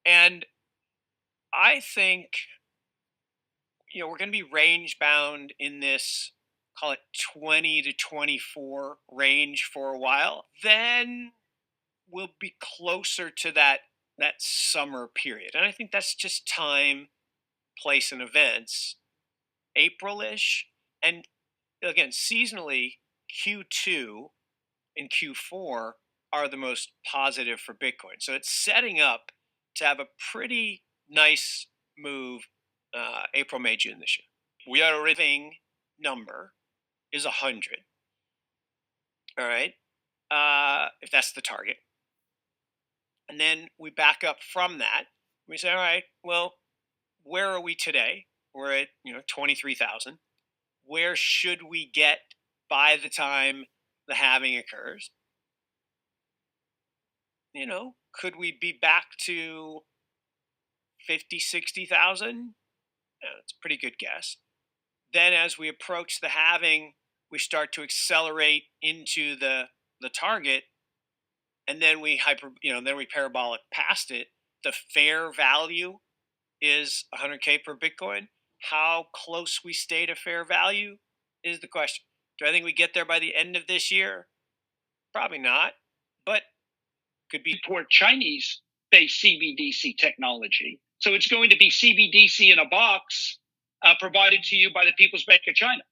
And I think, we're going to be range bound in this, call it 20 to 24 range for a while. Then we'll be closer to that summer period. And I think that's just time, place, and events, April-ish. And again, seasonally, Q2 and Q4 are the most positive for Bitcoin. So it's setting up to have a pretty nice move April, May, June this year. We are already number is 100. All right. If that's the target. And then we back up from that. We say, all right, well, where are we today? We're at 23,000. Where should we get by the time the halving occurs? Could we be back to 50, 60,000? That's a pretty good guess. Then as we approach the halving, we start to accelerate into the target, and then we parabolic past it. The fair value is 100K per Bitcoin. How close we stay to fair value is the question. Do I think we get there by the end of this year? Probably not, but could be. Support Chinese-based CBDC technology. So it's going to be CBDC in a box provided to you by the People's Bank of China.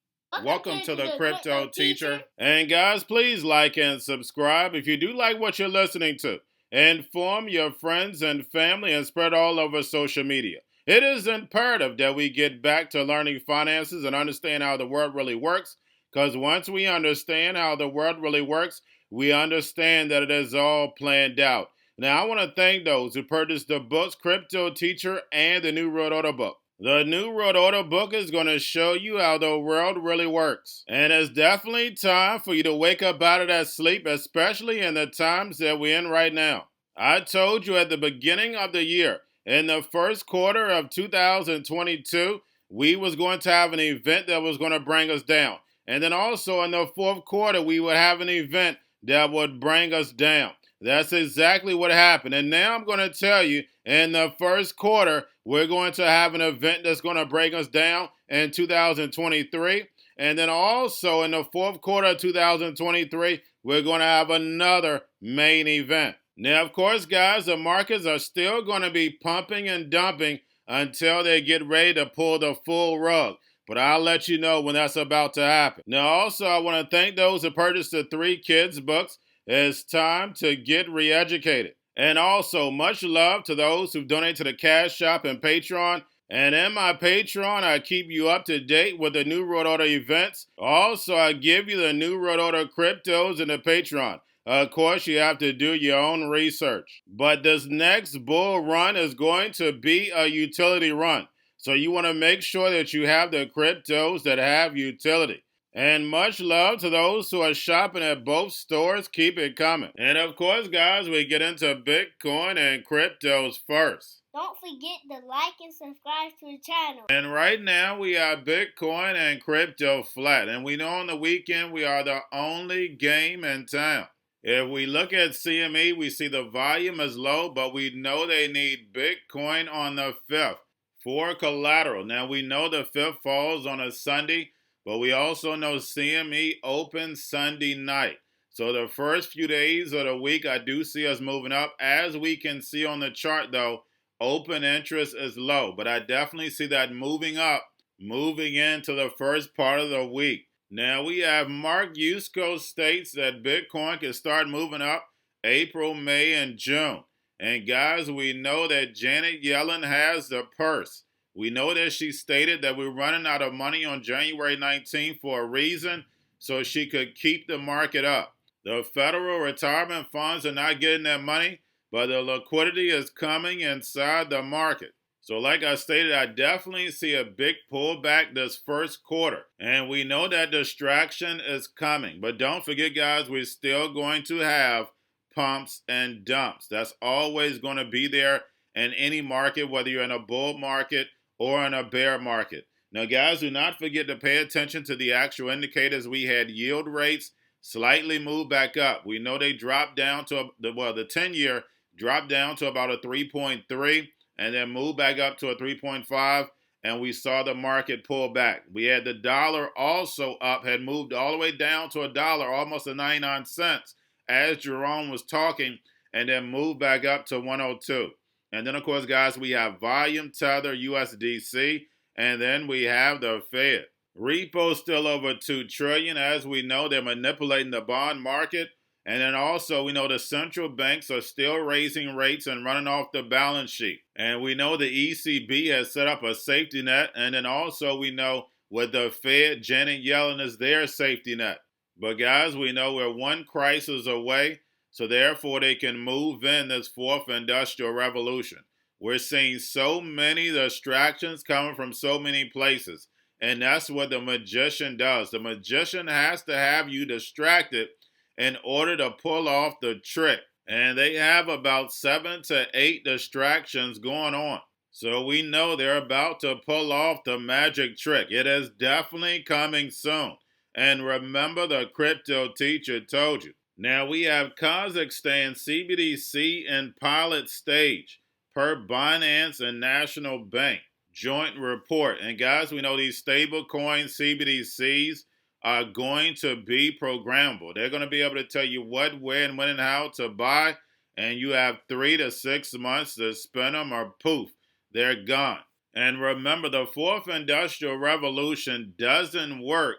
Welcome to the Crypto Teacher. And guys, please like and subscribe if you do like what you're listening to. Inform your friends and family and spread all over social media. It is imperative that we get back to learning finances and understand how the world really works, because once we understand how the world really works, we understand that it is all planned out. Now, I want to thank those who purchased the books Cryptoteacher and the New World Order book. The New World Order book is going to show you how the world really works. And it's definitely time for you to wake up out of that sleep, especially in the times that we're in right now. I told you at the beginning of the year, in the first quarter of 2022, we was going to have an event that was going to bring us down. And then also in the fourth quarter, we would have an event that would bring us down. That's exactly what happened. And now I'm going to tell you, in the first quarter, we're going to have an event that's going to bring us down in 2023. And then also in the fourth quarter of 2023, we're going to have another main event. Now, of course, guys, the markets are still going to be pumping and dumping until they get ready to pull the full rug. But I'll let you know when that's about to happen. Now, also, I want to thank those who purchased the 3 Kids books. It's time to get re-educated. And also, much love to those who donate to the Cash Shop and Patreon. And in my Patreon, I keep you up to date with the New World Order events. Also, I give you the New World Order cryptos in the Patreon. Of course, you have to do your own research. But this next bull run is going to be a utility run. So you want to make sure that you have the cryptos that have utility. And much love to those who are shopping at both stores. Keep it coming. And of course, guys, we get into Bitcoin and cryptos first. Don't forget to like and subscribe to the channel. And right now, we have Bitcoin and crypto flat. And we know on the weekend, we are the only game in town. If we look at CME, we see the volume is low, but we know they need Bitcoin on the 5th for collateral. Now, we know the 5th falls on a Sunday, but we also know CME opens Sunday night. So the first few days of the week, I do see us moving up. As we can see on the chart, though, open interest is low. But I definitely see that moving up, moving into the first part of the week. Now, we have Mark Yusko states that Bitcoin can start moving up April, May, and June. And guys, we know that Janet Yellen has the purse. We know that she stated that we're running out of money on January 19th for a reason, so she could keep the market up. The federal retirement funds are not getting that money, but the liquidity is coming inside the market. So like I stated, I definitely see a big pullback this first quarter. And we know that distraction is coming. But don't forget, guys, we're still going to have pumps and dumps. That's always going to be there in any market, whether you're in a bull market or in a bear market. Now, guys, do not forget to pay attention to the actual indicators. We had yield rates slightly move back up. We know they dropped down to the 10-year dropped down to about a 3.3, and then moved back up to a 3.5, and we saw the market pull back. We had the dollar also up, had moved all the way down to a dollar, almost a 99 cents, as Jerome was talking, and then moved back up to 102. And then, of course, guys, we have volume tether USDC, and then we have the Fed. Repo still over $2 trillion. As we know, they're manipulating the bond market. And then also, we know the central banks are still raising rates and running off the balance sheet. And we know the ECB has set up a safety net. And then also, we know with the Fed, Janet Yellen is their safety net. But guys, we know we're one crisis away. So therefore, they can move in this fourth industrial revolution. We're seeing so many distractions coming from so many places. And that's what the magician does. The magician has to have you distracted in order to pull off the trick. And they have about 7 to 8 distractions going on. So we know they're about to pull off the magic trick. It is definitely coming soon. And remember, the crypto teacher told you. Now we have Kazakhstan CBDC in pilot stage per Binance and National Bank joint report. And guys, we know these stablecoin CBDCs are going to be programmable. They're going to be able to tell you what, where, and when and how to buy. And you have 3 to 6 months to spend them, or poof, they're gone. And remember, the fourth industrial revolution doesn't work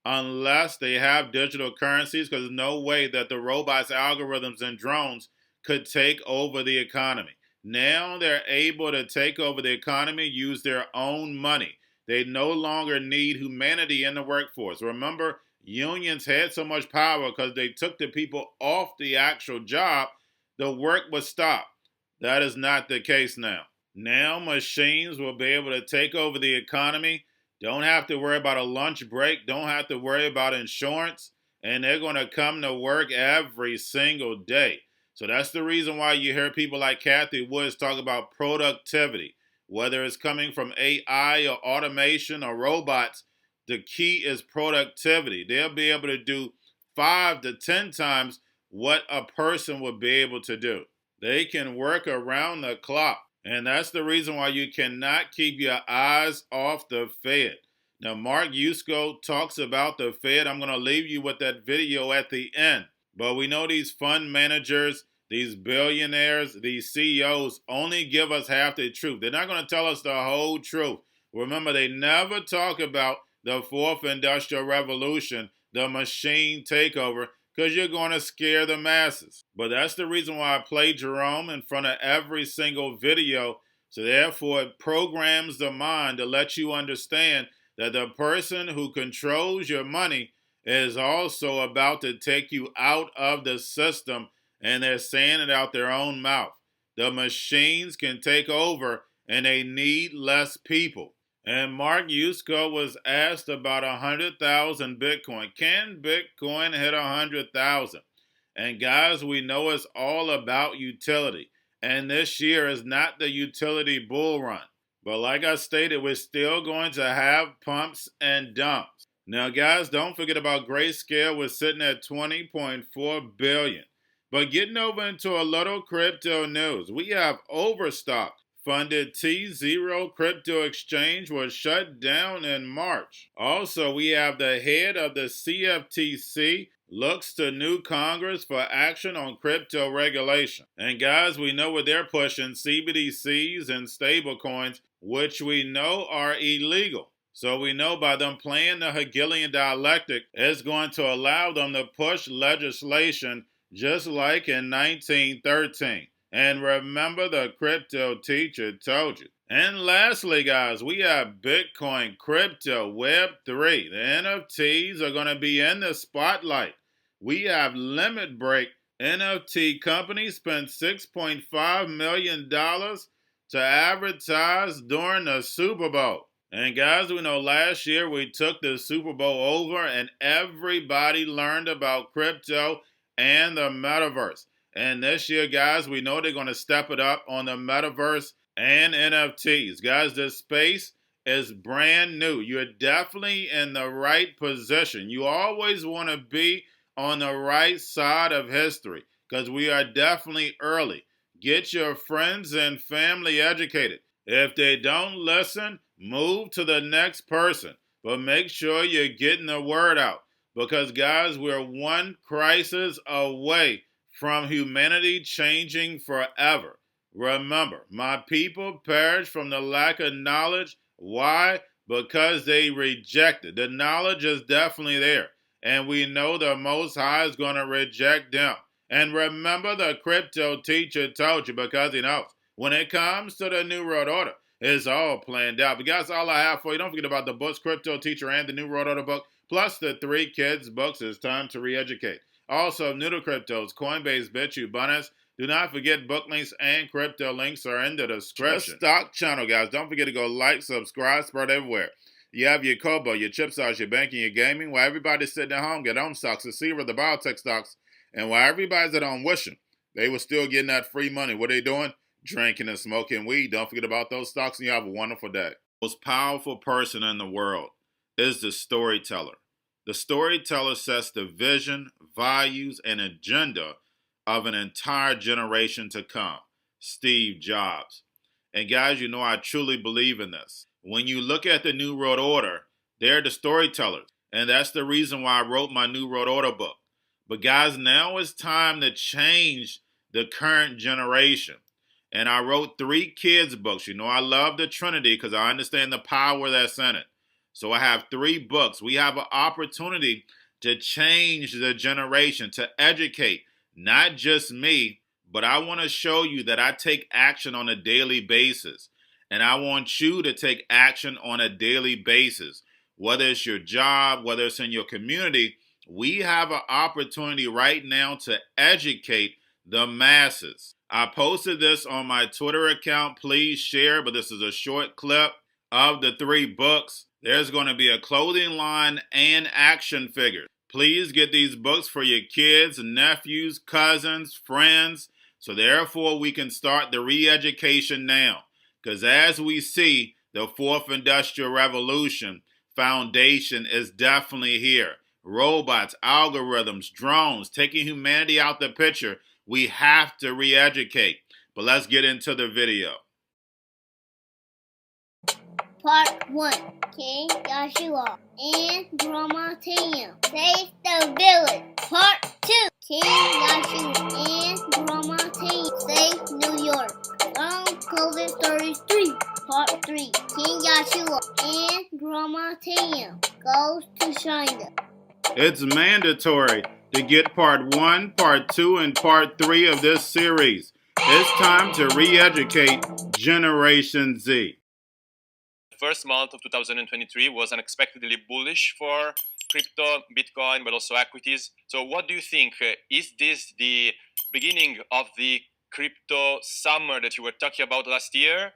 unless they have digital currencies, because there's no way that the robots, algorithms, and drones could take over the economy. Now they're able to take over the economy, use their own money. They no longer need humanity in the workforce. Remember, unions had so much power because they took the people off the actual job, the work was stopped. That is not the case now. Now machines will be able to take over the economy. Don't have to worry about a lunch break. Don't have to worry about insurance. And they're going to come to work every single day. So that's the reason why you hear people like Kathy Woods talk about productivity. Whether it's coming from AI or automation or robots, the key is productivity. They'll be able to do 5 to 10 times what a person would be able to do. They can work around the clock. And that's the reason why you cannot keep your eyes off the Fed. Now, Mark Yusko talks about the Fed. I'm going to leave you with that video at the end. But we know these fund managers, these billionaires, these CEOs only give us half the truth. They're not going to tell us the whole truth. Remember, they never talk about the fourth industrial revolution, the machine takeover, because you're going to scare the masses. But that's the reason why I play Jerome in front of every single video. So therefore, it programs the mind to let you understand that the person who controls your money is also about to take you out of the system, and they're saying it out their own mouth. The machines can take over, and they need less people. And Mark Yusko was asked about 100,000 Bitcoin. Can Bitcoin hit 100,000? And guys, we know it's all about utility. And this year is not the utility bull run. But like I stated, we're still going to have pumps and dumps. Now, guys, don't forget about Grayscale. We're sitting at $20.4 billion. But getting over into a little crypto news, we have Overstock. Funded Tzero Crypto Exchange was shut down in March. Also, we have the head of the CFTC looks to new Congress for action on crypto regulation. And guys, we know what they're pushing, CBDCs and stablecoins, which we know are illegal. So we know by them playing the Hegelian dialectic, it's going to allow them to push legislation just like in 1913. And remember, the crypto teacher told you. And lastly, guys, we have Bitcoin, crypto, Web3. The NFTs are going to be in the spotlight. We have Limit Break. NFT company spent $6.5 million to advertise during the Super Bowl. And guys, we know last year we took the Super Bowl over and everybody learned about crypto and the metaverse. And this year, guys, we know they're going to step it up on the metaverse and NFTs. Guys, this space is brand new. You're definitely in the right position. You always want to be on the right side of history because we are definitely early. Get your friends and family educated. If they don't listen, move to the next person. But make sure you're getting the word out. Because, guys, we're one crisis away from humanity changing forever. Remember, my people perish from the lack of knowledge. Why? Because they rejected. The knowledge is definitely there. And we know the Most High is going to reject them. And remember, the crypto teacher told you, because he knows when it comes to the New World Order, it's all planned out. But guys, all I have for you. Don't forget about the books, Crypto Teacher and the New World Order book, plus the 3 kids books. It's time to re-educate. Also, new to cryptos, Coinbase, Bitrue, Binance. Do not forget book links and crypto links are in the description. Stock channel, guys. Don't forget to go like, subscribe, spread everywhere. You have your Kobo, your chip stocks, your banking, your gaming. While everybody's sitting at home, get on stocks, the Tzero, the biotech stocks. And while everybody's at home wishing they were still getting that free money, what are they doing? Drinking and smoking weed. Don't forget about those stocks, and you have a wonderful day. The most powerful person in the world is the storyteller. The storyteller sets the vision, values, and agenda of an entire generation to come. Steve Jobs. And guys, you know I truly believe in this. When you look at the New World Order, they're the storytellers. And that's the reason why I wrote my New World Order book. But guys, now it's time to change the current generation. And I wrote 3 kids books. You know, I love the Trinity because I understand the power that's in it. So I have 3 books. We have an opportunity to change the generation, to educate, not just me, but I want to show you that I take action on a daily basis. And I want you to take action on a daily basis. Whether it's your job, whether it's in your community, we have an opportunity right now to educate the masses. I posted this on my Twitter account. Please share, but this is a short clip of the 3 books. There's going to be a clothing line and action figures. Please get these books for your kids, nephews, cousins, friends, so therefore we can start the re-education now. Because as we see, the 4th Industrial Revolution foundation is definitely here. Robots, algorithms, drones, taking humanity out the picture. We have to re-educate. But let's get into the video. Part 1. King Joshua and Grandma Tam save the village. Part 2. King Joshua and Grandma Tam save New York from COVID-33. Part 3. King Joshua and Grandma Tam goes to China. It's mandatory to get part 1, part 2, and part 3 of this series. It's time to re-educate Generation Z. First month of 2023 was unexpectedly bullish for crypto, Bitcoin, but also equities. So what do you think? Is this the beginning of the crypto summer that you were talking about last year?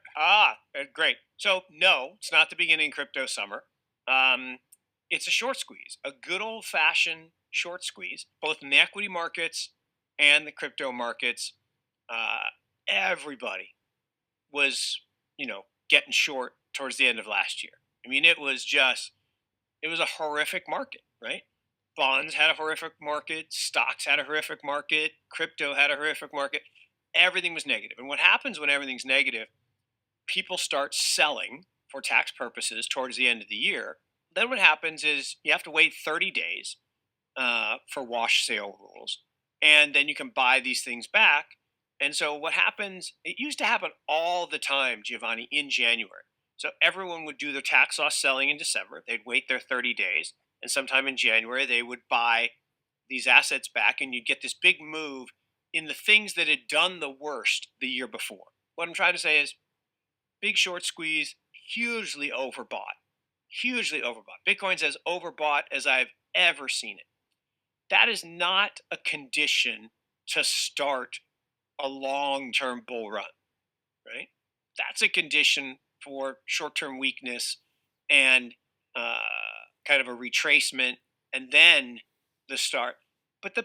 Great. So no, it's not the beginning of crypto summer. It's a short squeeze, a good old-fashioned short squeeze, both in the equity markets and the crypto markets. Everybody was, getting short towards the end of last year. I mean, it was a horrific market, right? Bonds had a horrific market, stocks had a horrific market, crypto had a horrific market. Everything was negative. And what happens when everything's negative? People start selling for tax purposes towards the end of the year. Then what happens is you have to wait 30 days for wash sale rules. And then you can buy these things back. And so what happens, it used to happen all the time, Giovanni, in January. So everyone would do their tax loss selling in December. They'd wait their 30 days. And sometime in January, they would buy these assets back. And you'd get this big move in the things that had done the worst the year before. What I'm trying to say is big short squeeze, hugely overbought. Hugely overbought. Bitcoin's as overbought as I've ever seen it. That is not a condition to start a long-term bull run, right? That's a condition for short-term weakness and kind of a retracement and then the start. But the